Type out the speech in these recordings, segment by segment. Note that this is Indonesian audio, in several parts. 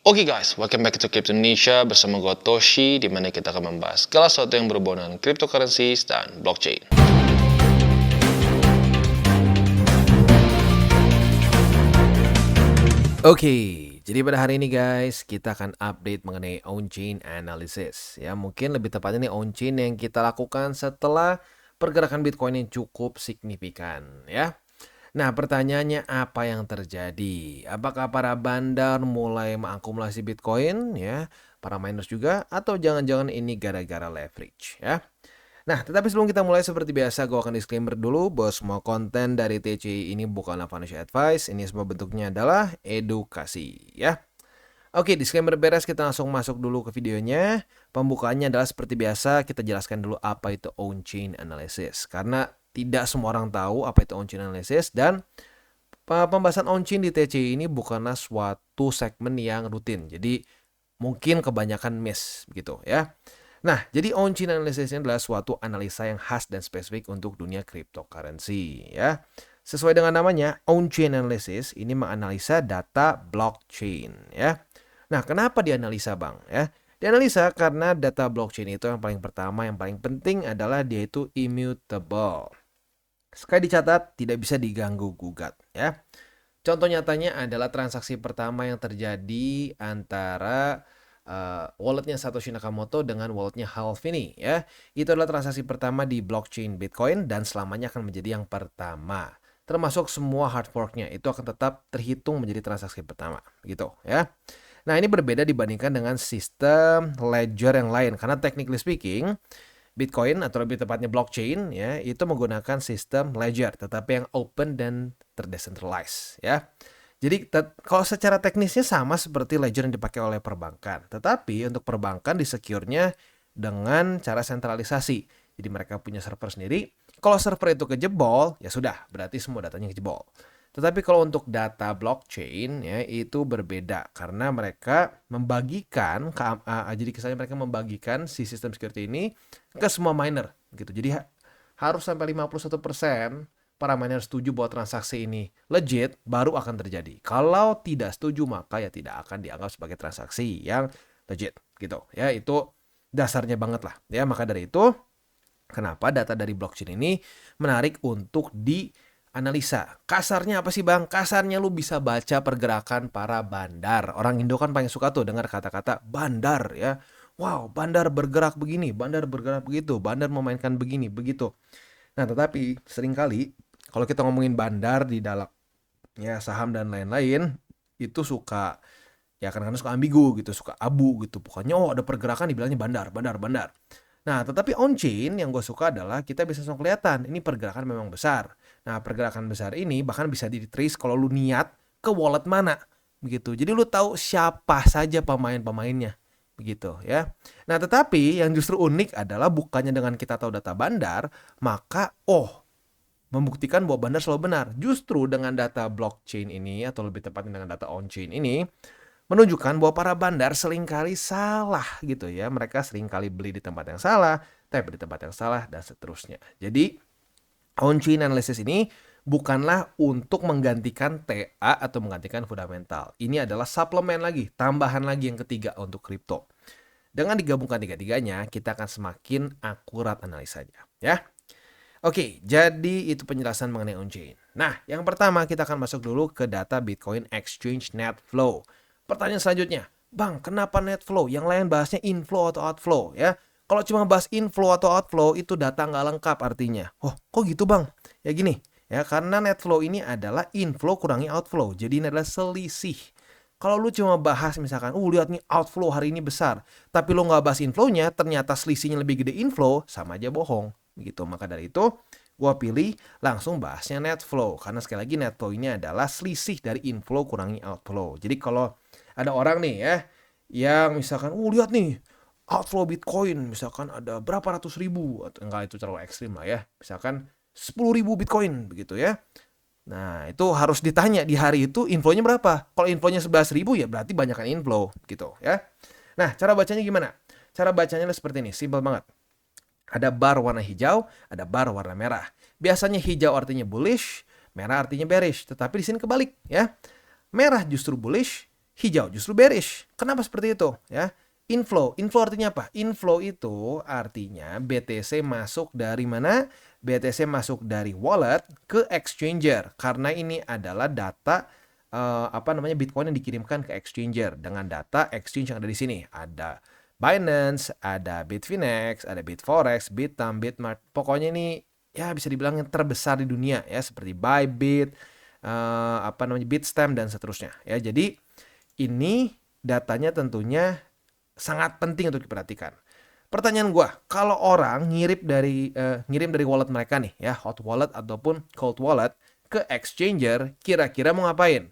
Oke guys, welcome back to Crypto Indonesia bersama gue Toshi, di mana kita akan membahas segala sesuatu yang berhubungan dengan cryptocurrencies dan blockchain. Oke, jadi pada hari ini guys, kita akan update mengenai on-chain analysis. Ya, mungkin lebih tepatnya nih on-chain yang kita lakukan setelah pergerakan Bitcoin yang cukup signifikan, ya. Nah, pertanyaannya apa yang terjadi? Apakah para bandar mulai mengakumulasi Bitcoin, ya, para miners juga, atau jangan-jangan ini gara-gara leverage, ya? Nah, tetapi sebelum kita mulai seperti biasa, gue akan disclaimer dulu bahwa semua konten dari TCI ini bukanlah financial advice, ini semua bentuknya adalah edukasi, ya. Oke, disclaimer beres, kita langsung masuk dulu ke videonya. Pembukaannya adalah seperti biasa, kita jelaskan dulu apa itu on-chain analysis. Karena tidak semua orang tahu apa itu on-chain analysis, dan pembahasan on-chain di TCI ini bukanlah suatu segmen yang rutin. Jadi mungkin kebanyakan miss begitu ya. Nah, jadi on-chain analysis ini adalah suatu analisa yang khas dan spesifik untuk dunia cryptocurrency ya. Sesuai dengan namanya, on-chain analysis ini menganalisa data blockchain ya. Nah, kenapa dianalisa Bang ya? Dianalisa karena data blockchain itu yang paling pertama, yang paling penting adalah dia itu immutable. Sekali dicatat, tidak bisa diganggu gugat ya. Contoh nyatanya adalah transaksi pertama yang terjadi antara walletnya Satoshi Nakamoto dengan walletnya Half ini ya. Itu adalah transaksi pertama di blockchain Bitcoin dan selamanya akan menjadi yang pertama. Termasuk semua hard forknya itu akan tetap terhitung menjadi transaksi pertama gitu ya. Nah, ini berbeda dibandingkan dengan sistem ledger yang lain karena technically speaking Bitcoin atau lebih tepatnya blockchain ya itu menggunakan sistem ledger tetapi yang open dan terdecentralized ya. Jadi kalau secara teknisnya sama seperti ledger yang dipakai oleh perbankan, tetapi untuk perbankan disecure-nya dengan cara sentralisasi. Jadi mereka punya server sendiri. Kalau server itu kejebol, ya sudah, berarti semua datanya kejebol. Tetapi kalau untuk data blockchain ya itu berbeda karena mereka membagikan jadi kesannya mereka membagikan si sistem security ini ke semua miner gitu. Jadi harus sampai 51% para miner setuju bahwa transaksi ini legit, baru akan terjadi. Kalau tidak setuju, maka ya tidak akan dianggap sebagai transaksi yang legit gitu. Ya, itu dasarnya banget lah. Ya, maka dari itu kenapa data dari blockchain ini menarik untuk dianalisa. Kasarnya apa sih Bang? Kasarnya lu bisa baca pergerakan para bandar. Orang Indo kan paling suka tuh dengar kata-kata bandar ya. Wow, bandar bergerak begini, bandar bergerak begitu, bandar memainkan begini, begitu. Nah, tetapi seringkali kalau kita ngomongin bandar di dalam ya saham dan lain-lain itu suka ya kadang-kadang suka ambigu gitu, suka abu gitu. Pokoknya ada pergerakan dibilangnya bandar, bandar, bandar. Nah, tetapi on-chain yang gue suka adalah kita bisa langsung kelihatan ini pergerakan memang besar. Nah, pergerakan besar ini bahkan bisa di-trace kalau lu niat ke wallet mana begitu. Jadi lu tahu siapa saja pemain-pemainnya begitu ya. Nah, tetapi yang justru unik adalah bukannya dengan kita tahu data bandar, maka membuktikan bahwa bandar selalu benar. Justru dengan data blockchain ini atau lebih tepatnya dengan data on-chain ini menunjukkan bahwa para bandar seringkali salah gitu ya. Mereka seringkali beli di tempat yang salah, tapi di tempat yang salah dan seterusnya. Jadi on-chain analysis ini bukanlah untuk menggantikan TA atau menggantikan fundamental. Ini adalah suplemen lagi, tambahan lagi yang ketiga untuk kripto. Dengan digabungkan tiga-tiganya, kita akan semakin akurat analisanya ya. Oke, jadi itu penjelasan mengenai on-chain. Nah, yang pertama kita akan masuk dulu ke data Bitcoin Exchange Net Flow. Pertanyaan selanjutnya, Bang, kenapa net flow? Yang lain bahasnya inflow atau outflow ya. Kalau cuma bahas inflow atau outflow itu data nggak lengkap artinya. Oh, kok gitu Bang? Ya gini, ya karena net flow ini adalah inflow kurangi outflow. Jadi ini adalah selisih. Kalau lu cuma bahas misalkan, lihat nih outflow hari ini besar, tapi lu nggak bahas inflow-nya, ternyata selisihnya lebih gede inflow, sama aja bohong. Gitu. Maka dari itu, gue pilih langsung bahasnya net flow. Karena sekali lagi net flow ini adalah selisih dari inflow kurangi outflow. Jadi kalau ada orang nih ya, yang misalkan, lihat nih, outflow Bitcoin, misalkan ada berapa ratus ribu, atau enggak itu terlalu ekstrim lah ya, misalkan 10.000 Bitcoin, begitu ya. Nah, itu harus ditanya di hari itu infonya berapa. Kalau infonya 11.000 ya berarti banyakkan inflow gitu ya. Nah, cara bacanya gimana? Cara bacanya seperti ini, simple banget. Ada bar warna hijau, ada bar warna merah. Biasanya hijau artinya bullish, merah artinya bearish. Tetapi di sini kebalik ya. Merah justru bullish, hijau justru bearish. Kenapa seperti itu? Ya, inflow artinya apa? Inflow itu artinya BTC masuk dari mana? BTC masuk dari wallet ke exchanger, karena ini adalah data Bitcoin yang dikirimkan ke exchanger dengan data exchange yang ada di sini. Ada Binance, ada Bitfinex, ada Bitforex, Bitam, Bitmart. Pokoknya ini ya bisa dibilang yang terbesar di dunia ya, seperti Bybit, Bitstamp dan seterusnya ya. Jadi ini datanya tentunya sangat penting untuk diperhatikan. Pertanyaan gua, kalau orang ngirim dari wallet mereka nih ya, hot wallet ataupun cold wallet ke exchanger, kira-kira mau ngapain?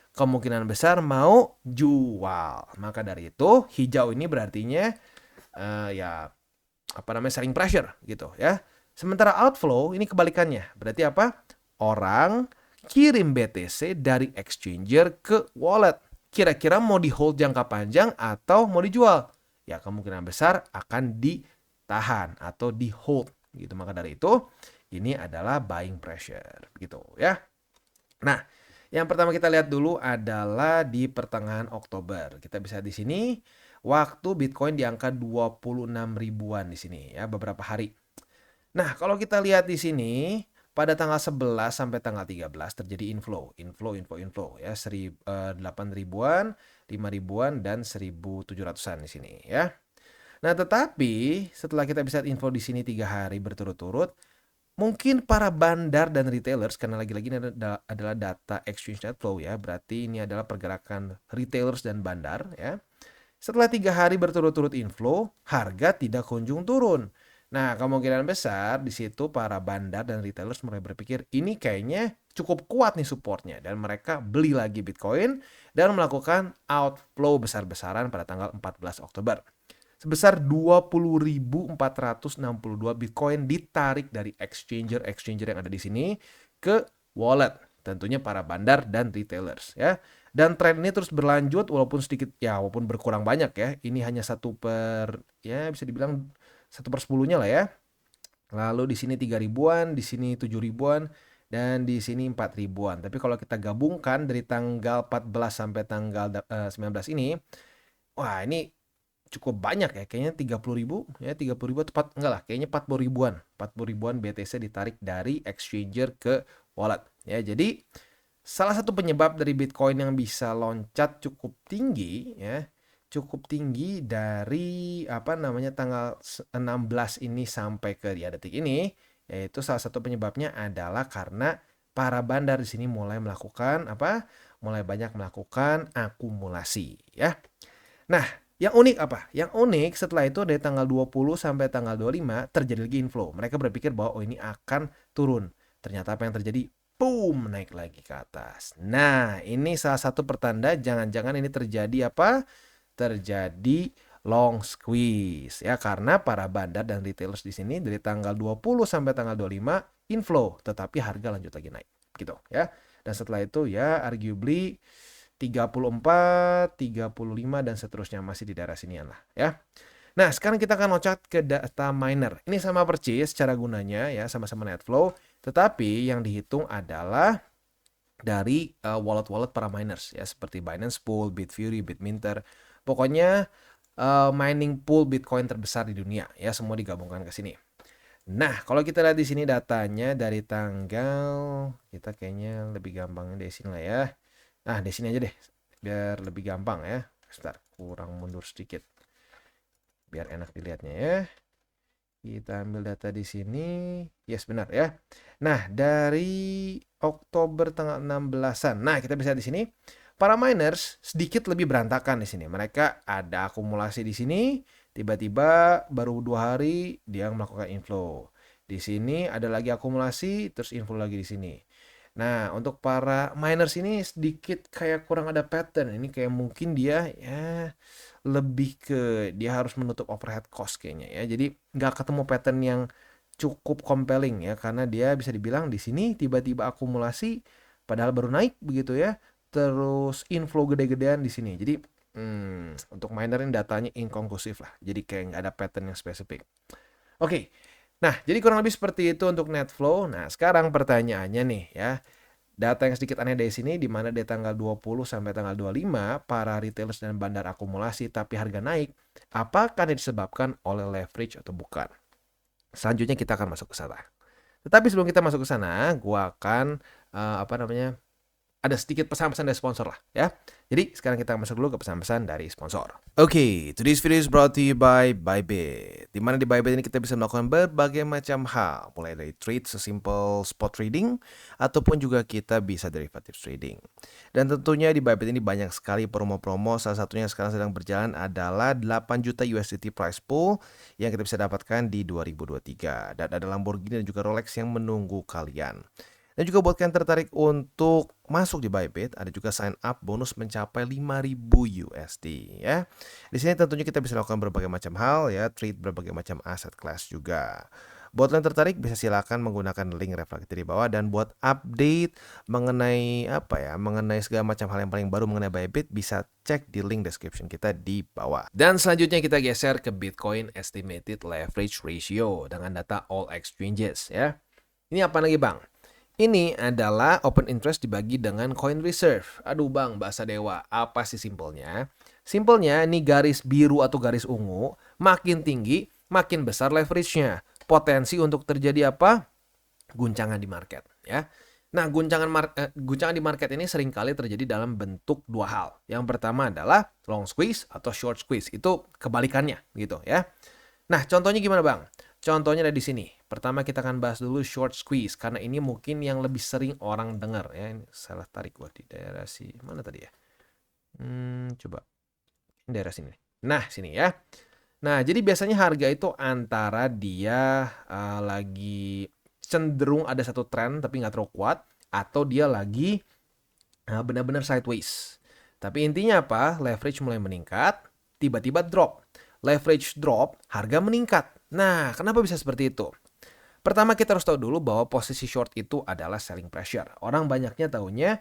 Kemungkinan besar mau jual. Maka dari itu hijau ini berartinya selling pressure gitu ya. Sementara outflow ini kebalikannya. Berarti apa? Orang kirim BTC dari exchanger ke wallet. Kira-kira mau di hold jangka panjang atau mau dijual? Ya kemungkinan besar akan ditahan atau di hold gitu. Maka dari itu ini adalah buying pressure gitu ya. Nah, yang pertama kita lihat dulu adalah di pertengahan Oktober. Kita bisa di sini waktu Bitcoin di angka 26 ribuan di sini ya, beberapa hari. Nah, kalau kita lihat di sini pada tanggal 11 sampai tanggal 13 terjadi inflow ya, 8 ribuan, 5 ribuan dan 1.700-an di sini ya. Nah, tetapi setelah kita bisa info di sini 3 hari berturut-turut, mungkin para bandar dan retailers, karena lagi-lagi ini adalah data exchange net flow ya, berarti ini adalah pergerakan retailers dan bandar ya. Setelah 3 hari berturut-turut inflow, harga tidak kunjung turun. Nah, kemungkinan besar di situ para bandar dan retailers mulai berpikir ini kayaknya cukup kuat nih supportnya, dan mereka beli lagi Bitcoin dan melakukan outflow besar-besaran pada tanggal 14 Oktober. Sebesar 20.462 Bitcoin ditarik dari exchanger yang ada di sini ke wallet, tentunya para bandar dan retailers ya. Dan tren ini terus berlanjut walaupun berkurang banyak ya. Ini hanya bisa dibilang 1/10-nya lah ya. Lalu di sini 3 ribuan, di sini 7 ribuan, dan di sini 4 ribuan. Tapi kalau kita gabungkan dari tanggal 14 sampai tanggal 19 ini, wah ini cukup banyak ya, kayaknya 30.000 ya, 30.000 tepat enggak lah, kayaknya 40 ribuan BTC ditarik dari exchanger ke wallet ya. Jadi salah satu penyebab dari Bitcoin yang bisa loncat cukup tinggi ya, cukup tinggi dari tanggal 16 ini sampai ke detik ini, yaitu salah satu penyebabnya adalah karena para bandar di sini mulai banyak melakukan akumulasi ya. Nah, yang unik apa? Yang unik setelah itu dari tanggal 20 sampai tanggal 25 terjadi lagi inflow. Mereka berpikir bahwa ini akan turun. Ternyata apa yang terjadi? Boom, naik lagi ke atas. Nah, ini salah satu pertanda jangan-jangan ini terjadi apa? Terjadi long squeeze ya, karena para bandar dan retailers di sini dari tanggal 20 sampai tanggal 25 inflow, tetapi harga lanjut lagi naik gitu ya. Dan setelah itu ya arguably 34, 35 dan seterusnya masih di daerah sinian lah ya. Nah, sekarang kita akan loncat ke data miner. Ini sama persis cara gunanya ya, sama-sama net flow, tetapi yang dihitung adalah dari wallet-wallet para miners ya, seperti Binance Pool, Bitfury, Bitminter. Pokoknya mining pool Bitcoin terbesar di dunia ya, semua digabungkan ke sini. Nah, kalau kita lihat di sini datanya dari tanggal, kita kayaknya lebih gampangnya dari sini lah ya. Nah, di sini aja deh, biar lebih gampang ya. Sebentar, kurang mundur sedikit, biar enak dilihatnya ya. Kita ambil data di sini, yes benar ya. Nah, dari Oktober tanggal 16-an, nah kita bisa di sini, para miners sedikit lebih berantakan di sini. Mereka ada akumulasi di sini, tiba-tiba baru 2 hari dia melakukan inflow. Di sini ada lagi akumulasi, terus inflow lagi di sini. Nah, untuk para miners ini sedikit kayak kurang ada pattern. Ini kayak mungkin dia ya lebih ke dia harus menutup overhead cost kayaknya ya. Jadi nggak ketemu pattern yang cukup compelling ya, karena dia bisa dibilang di sini tiba-tiba akumulasi padahal baru naik begitu ya. Terus inflow gede-gedean di sini. Jadi untuk miner ini datanya inkonklusif lah. Jadi kayak nggak ada pattern yang spesifik. Oke. Nah, jadi kurang lebih seperti itu untuk net flow. Nah, sekarang pertanyaannya nih ya, Data yang sedikit aneh dari sini, di mana di tanggal 20 sampai tanggal 25, para retailers dan bandar akumulasi tapi harga naik, apakah ini disebabkan oleh leverage atau bukan? Selanjutnya kita akan masuk ke sana. Tetapi sebelum kita masuk ke sana, gua akan ada sedikit pesan-pesan dari sponsor lah ya. Jadi sekarang kita masuk dulu ke pesan-pesan dari sponsor. Oke, today's video is brought to you by Bybit. Dimana di Bybit ini kita bisa melakukan berbagai macam hal, mulai dari trade sesimpel spot trading, ataupun juga kita bisa derivative trading. Dan tentunya di Bybit ini banyak sekali promo-promo, salah satunya yang sekarang sedang berjalan adalah 8 juta USDT prize pool yang kita bisa dapatkan di 2023. Dan ada Lamborghini dan juga Rolex yang menunggu kalian. Dan juga buat kalian tertarik untuk masuk di Bybit, ada juga sign up bonus mencapai 5.000 USD ya. Di sini tentunya kita bisa lakukan berbagai macam hal ya, trade berbagai macam aset class juga. Buat kalian tertarik bisa silakan menggunakan link reflektif di bawah, dan buat update mengenai mengenai segala macam hal yang paling baru mengenai Bybit bisa cek di link description kita di bawah. Dan selanjutnya kita geser ke Bitcoin Estimated Leverage Ratio dengan data all exchanges ya. Ini apa lagi bang? Ini adalah open interest dibagi dengan coin reserve. Aduh bang, bahasa dewa. Apa sih simpelnya? Simpelnya, ini garis biru atau garis ungu, makin tinggi, makin besar leverage-nya. Potensi untuk terjadi apa? Guncangan di market. Ya. Nah, guncangan di market ini seringkali terjadi dalam bentuk dua hal. Yang pertama adalah long squeeze atau short squeeze. Itu kebalikannya gitu ya. Nah, contohnya gimana bang? Contohnya ada di sini. Pertama kita akan bahas dulu short squeeze karena ini mungkin yang lebih sering orang dengar ya. Ini salah tarik gua di daerah mana tadi ya? Coba. Ini daerah sini. Nah, sini ya. Nah, jadi biasanya harga itu antara dia lagi cenderung ada satu tren tapi nggak terlalu kuat, atau dia lagi benar-benar sideways. Tapi intinya apa? Leverage mulai meningkat, tiba-tiba drop. Leverage drop, harga meningkat. Nah, kenapa bisa seperti itu? Pertama kita harus tahu dulu bahwa posisi short itu adalah selling pressure. Orang banyaknya tahunya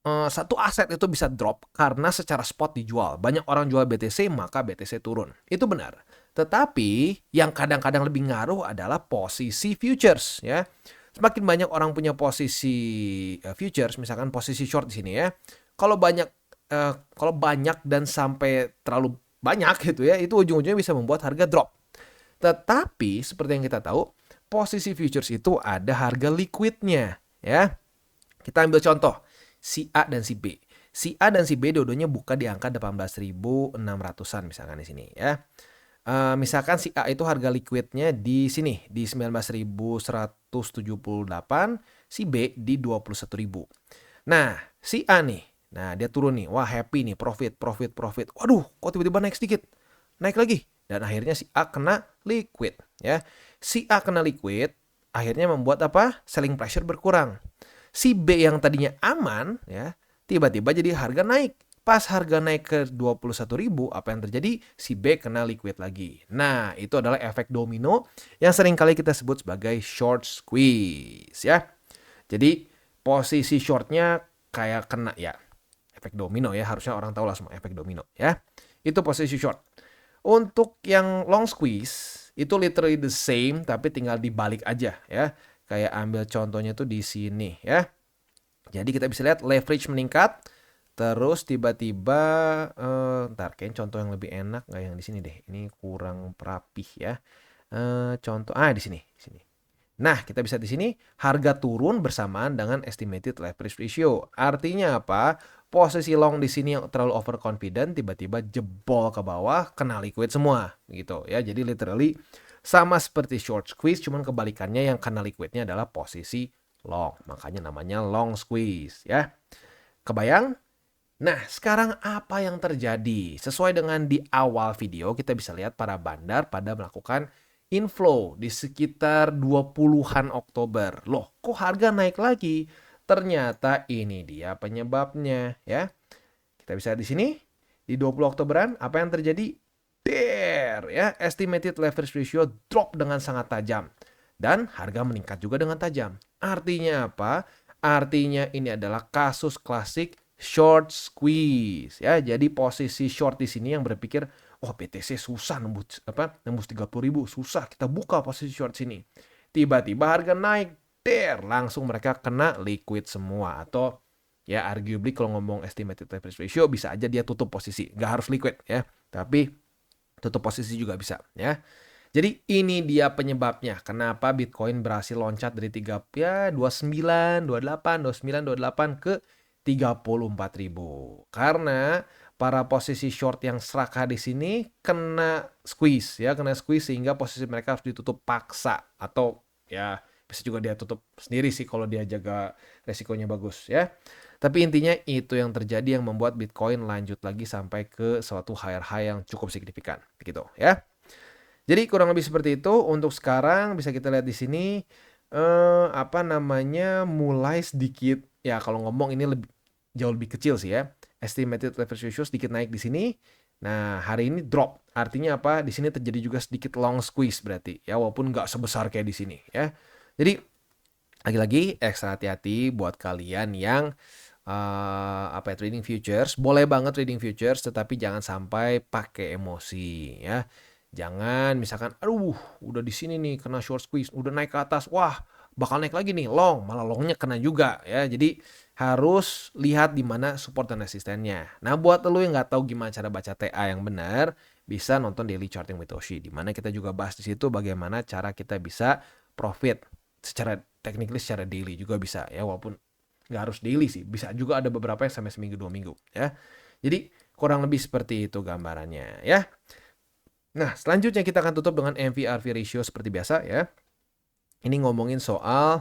satu aset itu bisa drop karena secara spot dijual. Banyak orang jual BTC maka BTC turun. Itu benar. Tetapi yang kadang-kadang lebih ngaruh adalah posisi futures ya. Semakin banyak orang punya posisi futures, misalkan posisi short di sini ya. Kalau banyak dan sampai terlalu banyak gitu ya, itu ujung-ujungnya bisa membuat harga drop. Tetapi seperti yang kita tahu, posisi futures itu ada harga liquidnya ya. Kita ambil contoh si A dan si B. Si A dan si B dua-duanya buka di angka 18.600-an misalkan di sini ya. Misalkan si A itu harga liquidnya di sini di 19.178, si B di 21.000. Nah, si A nih, nah dia turun nih, wah happy nih, profit. Waduh, kok tiba-tiba naik sedikit, naik lagi, dan akhirnya si A kena liquid ya. Si A kena liquid, akhirnya membuat apa? Selling pressure berkurang. Si B yang tadinya aman ya, tiba-tiba jadi harga naik. Pas harga naik ke 21.000, apa yang terjadi? Si B kena liquid lagi. Nah, itu adalah efek domino yang sering kali kita sebut sebagai short squeeze ya. Jadi posisi shortnya kayak kena ya, efek domino ya, harusnya orang tahu lah semua efek domino ya. Itu posisi short. Untuk yang long squeeze itu literally the same tapi tinggal dibalik aja ya. Kayak ambil contohnya tuh di sini ya. Jadi kita bisa lihat leverage meningkat, terus tiba-tiba kayaknya contoh yang lebih enak nggak yang di sini deh. Ini kurang rapih ya. Contoh di sini. Nah, kita bisa di sini harga turun bersamaan dengan estimated leverage ratio. Artinya apa? Posisi long di sini yang terlalu overconfident tiba-tiba jebol ke bawah, kena liquid semua gitu ya. Jadi literally sama seperti short squeeze, cuman kebalikannya yang kena liquidnya adalah posisi long. Makanya namanya long squeeze ya. Kebayang? Nah, sekarang apa yang terjadi? Sesuai dengan di awal video, kita bisa lihat para bandar pada melakukan inflow di sekitar 20-an Oktober. Loh, kok harga naik lagi? Ternyata ini dia penyebabnya ya. Kita bisa di sini di 20 Oktoberan apa yang terjadi? Ya, estimated leverage ratio drop dengan sangat tajam dan harga meningkat juga dengan tajam. Artinya apa? Artinya ini adalah kasus klasik short squeeze ya. Jadi posisi short di sini yang berpikir, oh BTC susah nembus 30.000, susah kita buka posisi short sini. Tiba-tiba harga naik langsung mereka kena liquid semua. Atau ya arguably kalau ngomong estimated leverage ratio bisa aja dia tutup posisi. Nggak harus liquid ya, tapi tutup posisi juga bisa ya. Jadi ini dia penyebabnya kenapa Bitcoin berhasil loncat dari 29, 28, 29, 28 ke 34.000. Karena para posisi short yang serakah di sini kena squeeze sehingga posisi mereka harus ditutup paksa atau ya bisa juga dia tutup sendiri sih kalau dia jaga resikonya bagus ya. Tapi intinya itu yang terjadi yang membuat Bitcoin lanjut lagi sampai ke suatu higher high yang cukup signifikan gitu ya. Jadi kurang lebih seperti itu. Untuk sekarang bisa kita lihat di sini mulai sedikit ya, kalau ngomong ini jauh lebih kecil sih ya. Estimated leverage ratio sedikit naik di sini. Nah, hari ini drop. Artinya apa? Di sini terjadi juga sedikit long squeeze berarti ya, walaupun nggak sebesar kayak di sini ya. Jadi lagi-lagi ekstra hati-hati buat kalian yang trading futures. Boleh banget trading futures, tetapi jangan sampai pakai emosi ya. Jangan misalkan udah di sini nih kena short squeeze, udah naik ke atas, wah bakal naik lagi nih long, malah longnya kena juga ya. Jadi harus lihat di mana support dan resistennya. Nah, buat lo yang nggak tahu gimana cara baca TA yang benar, bisa nonton Daily Charting with Toshi, di mana kita juga bahas di situ bagaimana cara kita bisa profit secara technically, secara daily juga bisa ya, walaupun nggak harus daily sih, bisa juga ada beberapa yang sampai seminggu 2 minggu ya. Jadi kurang lebih seperti itu gambarannya ya. Nah, selanjutnya kita akan tutup dengan MV/RV ratio seperti biasa ya. Ini ngomongin soal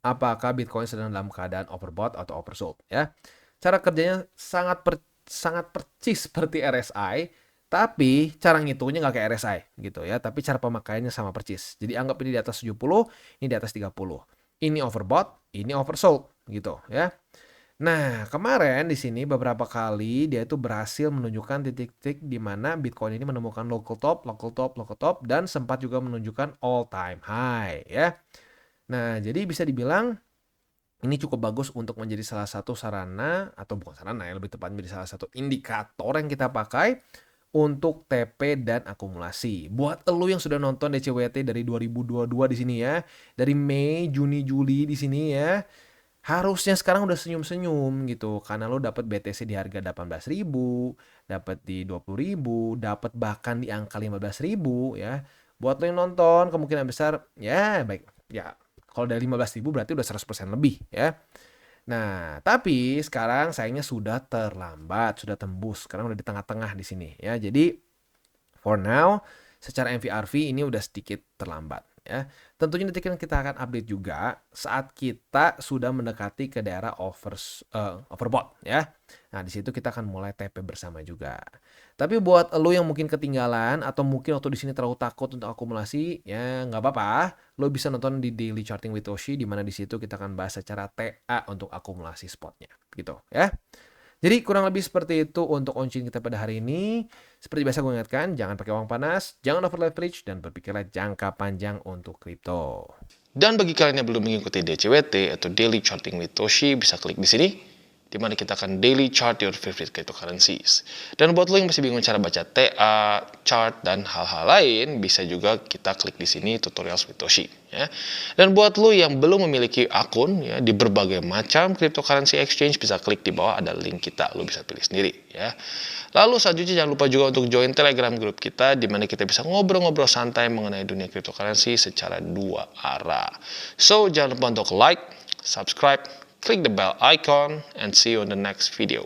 apakah Bitcoin sedang dalam keadaan overbought atau oversold ya. Cara kerjanya sangat percis seperti RSI, tapi cara ngitungnya nggak kayak RSI gitu ya. Tapi cara pemakaiannya sama percis. Jadi anggap ini di atas 70, ini di atas 30. Ini overbought, ini oversold gitu ya. Nah, kemarin di sini beberapa kali dia itu berhasil menunjukkan titik-titik di mana Bitcoin ini menemukan local top, dan sempat juga menunjukkan all time high ya. Nah, jadi bisa dibilang ini cukup bagus untuk menjadi salah satu sarana, atau bukan sarana ya, lebih tepat menjadi salah satu indikator yang kita pakai untuk TP dan akumulasi. Buat elu yang sudah nonton DCWT dari 2022 di sini ya, dari Mei, Juni, Juli di sini ya, harusnya sekarang udah senyum-senyum gitu, karena lo dapat BTC di harga 18.000, dapat di 20.000, dapat bahkan di angka 15.000 ya. Buat lo yang nonton kemungkinan besar ya baik ya, kalau dari 15.000 berarti udah 100% lebih ya. Nah, tapi sekarang sayangnya sudah terlambat, sudah tembus. Sekarang udah di tengah-tengah di sini ya. Jadi for now secara MV/RV ini udah sedikit terlambat ya. Tentunya nanti kita akan update juga saat kita sudah mendekati ke daerah overbought ya. Nah, di situ kita akan mulai TP bersama juga. Tapi buat lo yang mungkin ketinggalan atau mungkin waktu di sini terlalu takut untuk akumulasi, ya nggak apa-apa. Lo bisa nonton di Daily Charting with Toshi, di mana di situ kita akan bahas secara TA untuk akumulasi spotnya, gitu ya. Jadi kurang lebih seperti itu untuk on-chain kita pada hari ini. Seperti biasa gue ingatkan, jangan pakai uang panas, jangan over leverage, dan berpikirlah jangka panjang untuk kripto. Dan bagi kalian yang belum mengikuti DCWT atau Daily Charting with Toshi, bisa klik di sini, di mana kita akan daily chart your favorite cryptocurrencies. Dan buat lo yang masih bingung cara baca TA, chart, dan hal-hal lain, bisa juga kita klik di sini tutorials with Toshi. Ya. Dan buat lo yang belum memiliki akun ya, di berbagai macam cryptocurrency exchange, bisa klik di bawah ada link kita, lo bisa pilih sendiri. Ya. Lalu selanjutnya jangan lupa juga untuk join Telegram group kita, di mana kita bisa ngobrol-ngobrol santai mengenai dunia cryptocurrency secara 2 arah. So jangan lupa untuk like, subscribe, click the bell icon, and see you on the next video.